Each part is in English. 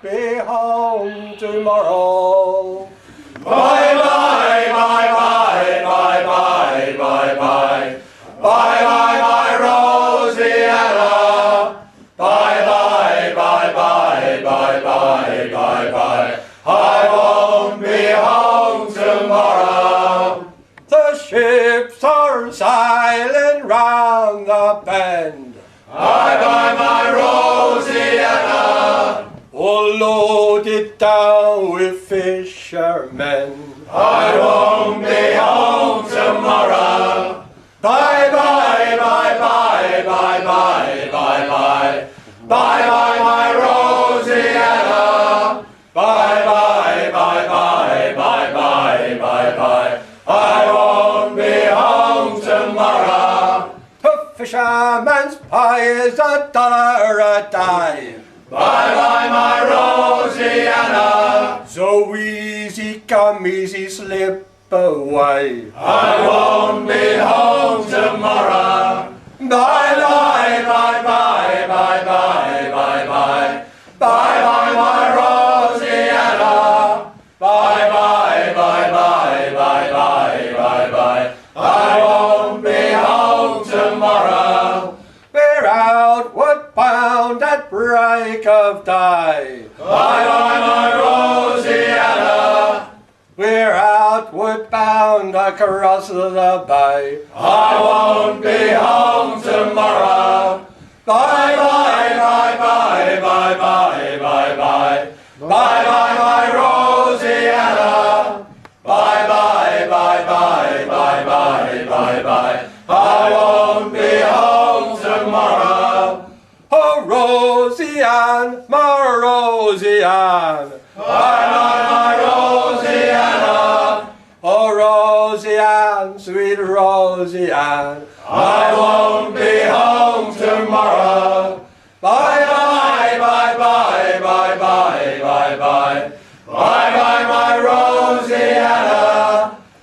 be home tomorrow. Bye bye bye bye bye bye bye bye. Bye bye bye Rosianna. Bye bye bye bye bye bye bye bye. I won't be home tomorrow. The ships are sailing round the bend. Bye bye my Rosianna. All loaded down with fishermen. I won't be home tomorrow. Bye bye bye bye bye bye bye bye. Bye bye my Rosianna. Bye bye bye bye bye bye bye bye. I won't be home tomorrow. The fisherman's pie is $1 a day. Bye bye my Rosianna. So easy come, easy slip away. I won't be home tomorrow. Bye bye bye bye bye bye bye bye. Bye bye my Rosianna. Bye bye bye bye bye bye bye bye. I won't be home tomorrow. We're outward bound at break of day. Bye bye my Rosianna. We're outward bound across the bay. I won't be home tomorrow. Bye bye bye bye bye bye bye bye. Bye bye my Rosianna. Bye bye bye bye bye bye bye bye. I won't be home tomorrow. Oh Rosianne, my Rosianne. Bye bye my Rosianna. Oh Rosianne, sweet Rosianne. I won't be home tomorrow. Bye bye bye bye bye bye bye bye. Bye bye my Rosianna.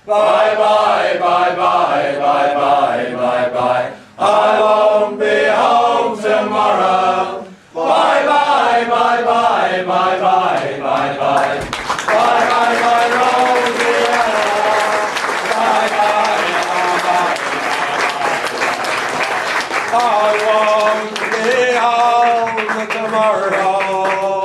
Bye bye bye bye bye bye bye bye. I won't be home tomorrow. Bye bye bye bye bye bye bye bye. Bye bye my Rosianna. Bye bye bye bye. I won't be home tomorrow.